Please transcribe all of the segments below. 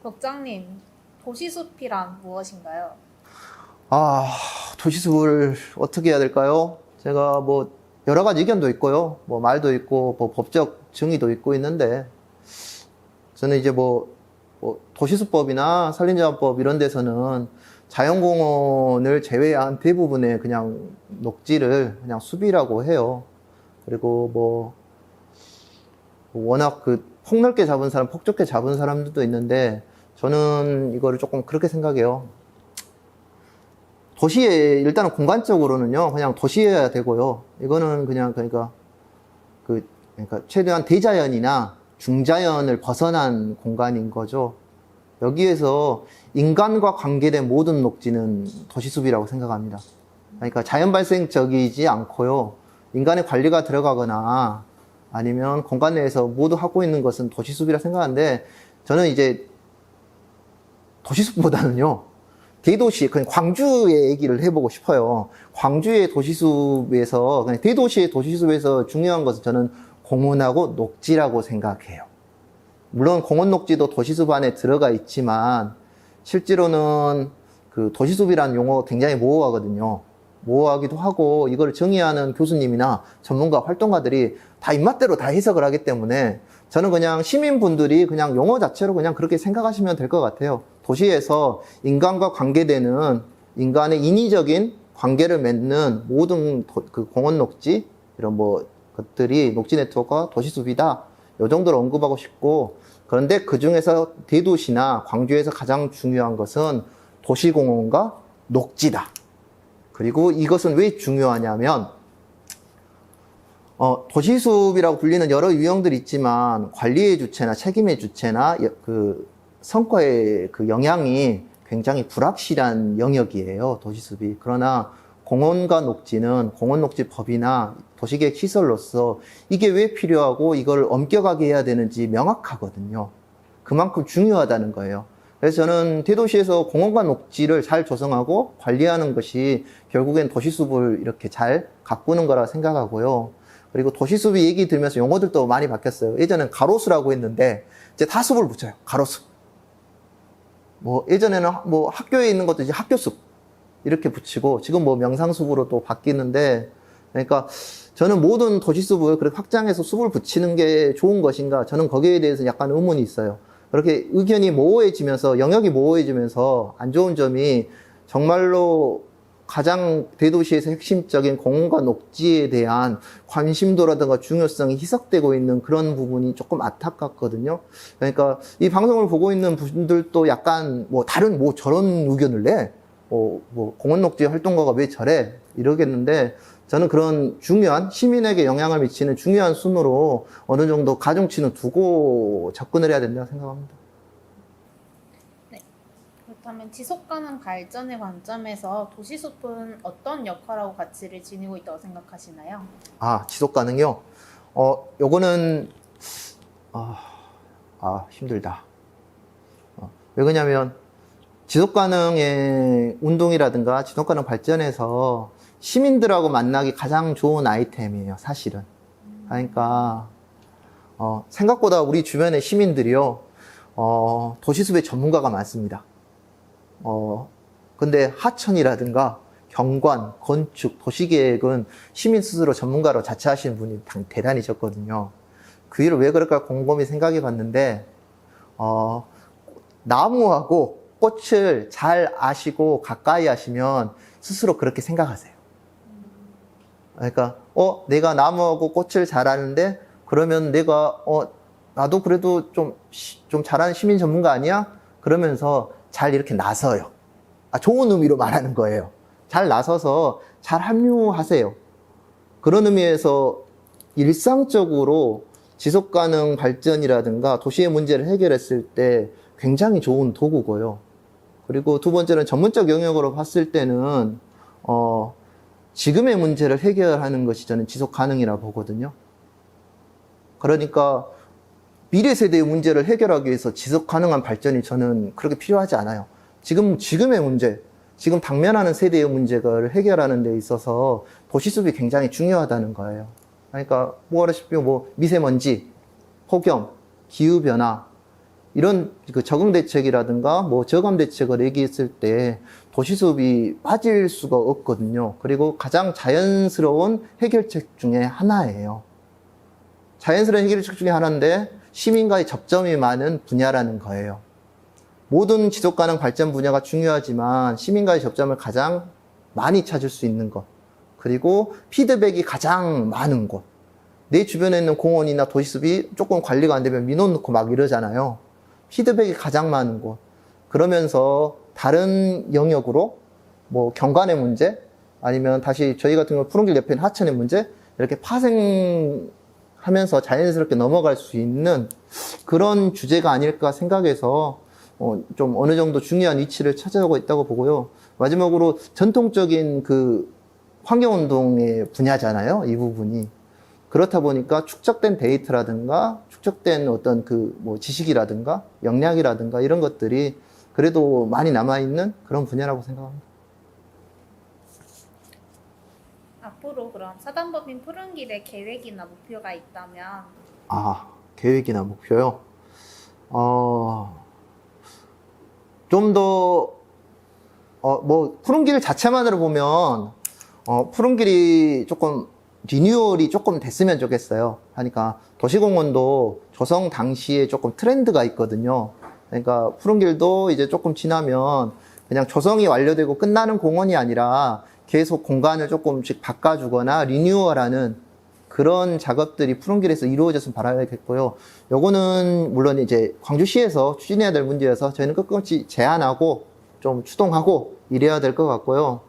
국장님, 도시숲이란 무엇인가요? 아, 도시숲을 어떻게 해야 될까요? 제가 뭐 여러 가지 의견도 있고요. 뭐 말도 있고 뭐 법적 증의도 있고 있는데 저는 이제 뭐 도시숲법이나 산림자원법 이런 데서는 자연공원을 제외한 대부분의 그냥 녹지를 그냥 숲이라고 해요. 그리고 뭐 워낙 그 폭넓게 잡은 사람, 폭좁게 잡은 사람들도 있는데 저는 이거를 조금 그렇게 생각해요. 도시에 일단은 공간적으로는요, 그냥 도시여야 되고요. 이거는 그냥 그러니까 최대한 대자연이나 중자연을 벗어난 공간인 거죠. 여기에서 인간과 관계된 모든 녹지는 도시숲이라고 생각합니다. 그러니까 자연 발생적이지 않고요. 인간의 관리가 들어가거나 아니면 공간 내에서 모두 하고 있는 것은 도시숲이라 생각하는데 저는 이제 도시숲보다는요. 대도시, 그냥 광주의 얘기를 해보고 싶어요. 광주의 도시숲에서, 그냥 대도시의 도시숲에서 중요한 것은 저는 공원하고 녹지라고 생각해요. 물론 공원 녹지도 도시숲 안에 들어가 있지만, 실제로는 그 도시숲이라는 용어 굉장히 모호하거든요. 모호하기도 하고, 이걸 정의하는 교수님이나 전문가, 활동가들이 다 입맛대로 다 해석을 하기 때문에, 저는 그냥 시민분들이 그냥 용어 자체로 그냥 그렇게 생각하시면 될 것 같아요. 도시에서 인간과 관계되는 인간의 인위적인 관계를 맺는 모든 그 공원 녹지 이런 뭐 것들이 녹지 네트워크가 도시숲이다. 이 정도로 언급하고 싶고 그런데 그 중에서 대도시나 광주에서 가장 중요한 것은 도시공원과 녹지다. 그리고 이것은 왜 중요하냐면 도시숲이라고 불리는 여러 유형들이 있지만 관리의 주체나 책임의 주체나 그 성과의 그 영향이 굉장히 불확실한 영역이에요, 도시숲이. 그러나 공원과 녹지는 공원녹지법이나 도시계획 시설로서 이게 왜 필요하고 이걸 엄격하게 해야 되는지 명확하거든요. 그만큼 중요하다는 거예요. 그래서 저는 대도시에서 공원과 녹지를 잘 조성하고 관리하는 것이 결국엔 도시숲을 이렇게 잘 가꾸는 거라 생각하고요. 그리고 도시숲이 얘기 들으면서 용어들도 많이 바뀌었어요. 예전엔 가로수라고 했는데 이제 다 숲을 붙여요. 가로수. 뭐 예전에는 뭐 학교에 있는 것도 이제 학교숲 이렇게 붙이고 지금 뭐 명상숲으로 또 바뀌는데 그러니까 저는 모든 도시숲을 그렇게 확장해서 숲을 붙이는 게 좋은 것인가 저는 거기에 대해서 약간 의문이 있어요. 그렇게 의견이 모호해지면서 영역이 모호해지면서 안 좋은 점이 정말로 가장 대도시에서 핵심적인 공원과 녹지에 대한 관심도라든가 중요성이 희석되고 있는 그런 부분이 조금 안타깝거든요. 그러니까 이 방송을 보고 있는 분들도 약간 뭐 다른 뭐 저런 의견을 내? 뭐 공원 녹지 활동가가 왜 저래? 이러겠는데 저는 그런 중요한 시민에게 영향을 미치는 중요한 순으로 어느 정도 가중치는 두고 접근을 해야 된다고 생각합니다. 그렇다면 지속가능 발전의 관점에서 도시숲은 어떤 역할하고 가치를 지니고 있다고 생각하시나요? 아, 지속 가능이요? 요거는, 힘들다. 왜 그러냐면, 지속 가능의 운동이라든가 지속 가능 발전에서 시민들하고 만나기 가장 좋은 아이템이에요, 사실은. 그러니까, 생각보다 우리 주변의 시민들이요, 도시숲의 전문가가 많습니다. 근데 하천이라든가 경관, 건축, 도시계획은 시민 스스로 전문가로 자처하시는 분이 대단히 적거든요. 그 일을 왜 그럴까 곰곰이 생각해 봤는데, 나무하고 꽃을 잘 아시고 가까이 하시면 스스로 그렇게 생각하세요. 그러니까, 내가 나무하고 꽃을 잘 아는데, 그러면 내가, 나도 그래도 좀 잘하는 시민 전문가 아니야? 그러면서 잘 이렇게 나서요. 좋은 의미로 말하는 거예요. 잘 나서서 잘 합류하세요. 그런 의미에서 일상적으로 지속가능 발전이라든가 도시의 문제를 해결했을 때 굉장히 좋은 도구고요. 그리고 두 번째는 전문적 영역으로 봤을 때는 지금의 문제를 해결하는 것이 저는 지속가능이라고 보거든요. 그러니까 미래 세대의 문제를 해결하기 위해서 지속 가능한 발전이 저는 그렇게 필요하지 않아요. 지금의 문제, 지금 당면하는 세대의 문제를 해결하는 데 있어서 도시숲이 굉장히 중요하다는 거예요. 그러니까, 뭐, 미세먼지, 폭염, 기후변화, 이런 그 적응 대책이라든가 뭐 저감 대책을 얘기했을 때 도시숲이 빠질 수가 없거든요. 그리고 가장 자연스러운 해결책 중에 하나예요. 자연스러운 해결책 중에 하나인데 시민과의 접점이 많은 분야라는 거예요. 모든 지속가능 발전 분야가 중요하지만 시민과의 접점을 가장 많이 찾을 수 있는 것, 그리고 피드백이 가장 많은 곳. 내 주변에 있는 공원이나 도시숲이 조금 관리가 안 되면 민원 넣고 막 이러잖아요. 피드백이 가장 많은 곳. 그러면서 다른 영역으로 뭐 경관의 문제, 아니면 다시 저희 같은 경우 푸른길 옆에 있는 하천의 문제, 이렇게 파생하면서 자연스럽게 넘어갈 수 있는 그런 주제가 아닐까 생각해서 좀 어느 정도 중요한 위치를 차지하고 있다고 보고요. 마지막으로 전통적인 그 환경운동의 분야잖아요, 이 부분이. 그렇다 보니까 축적된 데이터라든가 축적된 어떤 그 뭐 지식이라든가 역량이라든가 이런 것들이 그래도 많이 남아있는 그런 분야라고 생각합니다. 앞으로 그럼 사단법인 푸른길의 계획이나 목표가 있다면? 계획이나 목표요? 좀 더, 푸른길 자체만으로 보면, 푸른길이 조금, 리뉴얼이 조금 됐으면 좋겠어요. 하니까, 도시공원도 조성 당시에 조금 트렌드가 있거든요. 그러니까, 푸른길도 이제 조금 지나면, 그냥 조성이 완료되고 끝나는 공원이 아니라, 계속 공간을 조금씩 바꿔주거나, 리뉴얼하는 그런 작업들이 푸른길에서 이루어졌으면 바라겠고요. 요거는 물론 이제 광주시에서 추진해야 될 문제여서 저희는 끝끝이 제안하고 좀 추동하고 이래야 될 것 같고요.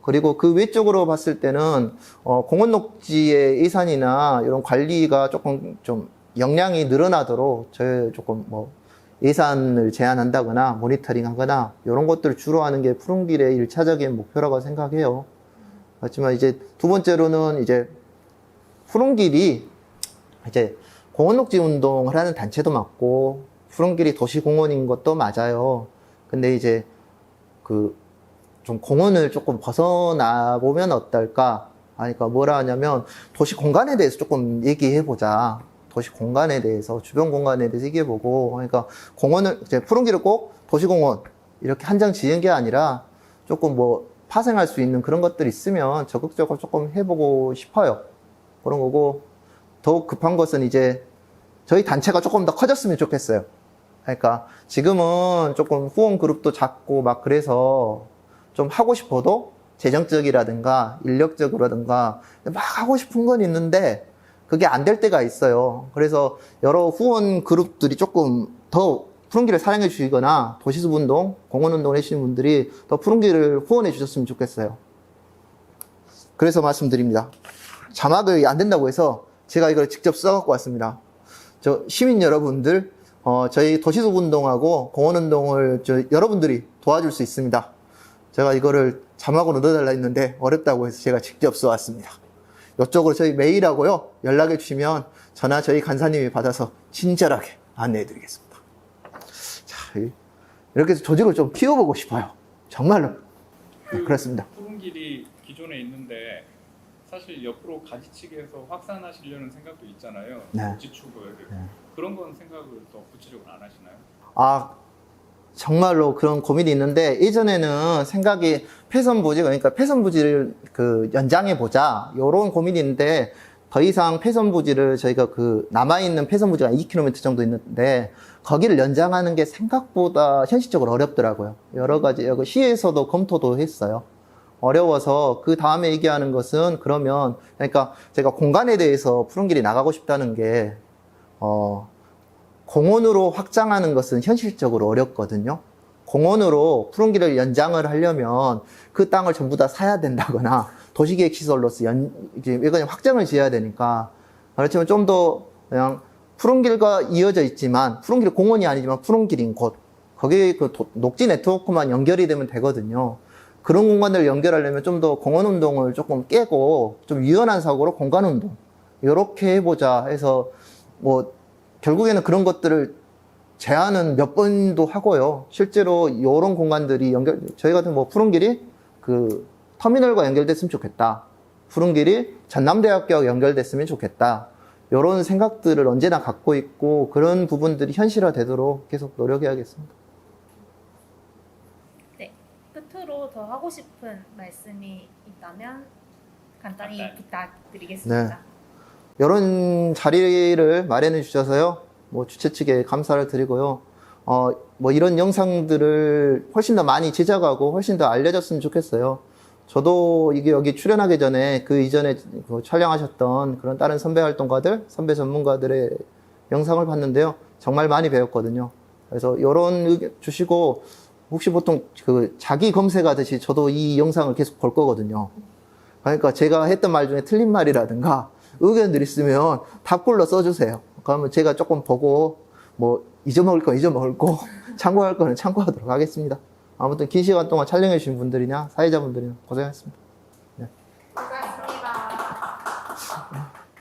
그리고 그 외적으로 봤을 때는 공원 녹지의 예산이나 이런 관리가 조금 좀 역량이 늘어나도록 저희 조금 뭐 예산을 제한한다거나 모니터링하거나 이런 것들을 주로 하는 게 푸른길의 1차적인 목표라고 생각해요. 하지만 이제 두 번째로는 이제 푸른길이 이제 공원녹지 운동을 하는 단체도 맞고 푸른길이 도시공원인 것도 맞아요. 근데 이제 그 좀 공원을 조금 벗어나 보면 어떨까? 그러니까 뭐라 하냐면 도시 공간에 대해서 조금 얘기해 보자. 도시 공간에 대해서, 주변 공간에 대해서 얘기해 보고, 그러니까 공원을 이제 푸른길을 꼭 도시공원 이렇게 한정 지은 게 아니라 조금 뭐 파생할 수 있는 그런 것들이 있으면 적극적으로 조금 해보고 싶어요. 그런 거고, 더욱 급한 것은 이제 저희 단체가 조금 더 커졌으면 좋겠어요. 그러니까 지금은 조금 후원 그룹도 작고 막 그래서 좀 하고 싶어도 재정적이라든가 인력적으로라든가 막 하고 싶은 건 있는데 그게 안 될 때가 있어요. 그래서 여러 후원 그룹들이 조금 더 푸른길을 사랑해 주시거나 도시숲 운동, 공원 운동을 해주시는 분들이 더 푸른길을 후원해 주셨으면 좋겠어요. 그래서 말씀드립니다. 자막이 안 된다고 해서 제가 이걸 직접 써갖고 왔습니다. 저 시민 여러분들, 저희 도시숲 운동하고 공원 운동을 여러분들이 도와줄 수 있습니다. 제가 이거를 자막으로 넣어달라 했는데 어렵다고 해서 제가 직접 써왔습니다. 이쪽으로 저희 메일하고요, 연락해 주시면 저나 저희 간사님이 받아서 친절하게 안내해 드리겠습니다. 자, 이렇게 해서 조직을 좀 키워보고 싶어요. 정말로. 그렇습니다. 푸른길이 기존에 있는데 사실 옆으로 가지치기해서 확산하시려는 생각도 있잖아요. 네. 지축을. 네. 그런 건 생각을 더 구체적으로 안 하시나요? 정말로 그런 고민이 있는데, 예전에는 생각이 폐선부지, 그러니까 폐선부지를 연장해보자, 요런 고민이 있는데, 더 이상 폐선부지를 저희가 남아있는 폐선부지가 2km 정도 있는데, 거기를 연장하는 게 생각보다 현실적으로 어렵더라고요. 여러 가지, 여기 시에서도 검토도 했어요. 어려워서, 그 다음에 얘기하는 것은 그러면, 그러니까 제가 공간에 대해서 푸른길이 나가고 싶다는 게, 공원으로 확장하는 것은 현실적으로 어렵거든요. 공원으로 푸른길을 연장을 하려면 그 땅을 전부 다 사야 된다거나 도시계획 시설로서 이거는 확장을 지어야 되니까, 그렇지만 좀 더 그냥 푸른길과 이어져 있지만, 푸른길 공원이 아니지만 푸른길인 곳, 거기에 녹지 네트워크만 연결이 되면 되거든요. 그런 공간들을 연결하려면 좀 더 공원 운동을 조금 깨고 좀 유연한 사고로 공간 운동 이렇게 해보자 해서 결국에는 그런 것들을 제안은 몇 번도 하고요. 실제로 이런 공간들이 저희 같은 푸른길이 터미널과 연결됐으면 좋겠다. 푸른길이 전남대학교와 연결됐으면 좋겠다. 이런 생각들을 언제나 갖고 있고 그런 부분들이 현실화되도록 계속 노력해야겠습니다. 네, 끝으로 더 하고 싶은 말씀이 있다면 간단히 부탁드리겠습니다. 이런 자리를 마련해 주셔서요. 뭐 주최 측에 감사를 드리고요. 뭐 이런 영상들을 훨씬 더 많이 제작하고 훨씬 더 알려졌으면 좋겠어요. 저도 이게 여기 출연하기 전에 그 이전에 그 촬영하셨던 그런 다른 선배 활동가들, 선배 전문가들의 영상을 봤는데요. 정말 많이 배웠거든요. 그래서 이런 의견 주시고 혹시 보통 그 자기 검색하듯이 저도 이 영상을 계속 볼 거거든요. 그러니까 제가 했던 말 중에 틀린 말이라든가 의견들 있으면 답글로 써주세요. 그러면 제가 조금 보고 뭐 잊어먹을 건 잊어먹고 참고할 거는 참고하도록 하겠습니다. 아무튼 긴 시간 동안 촬영해 주신 분들이나 사회자분들이나 고생하셨습니다.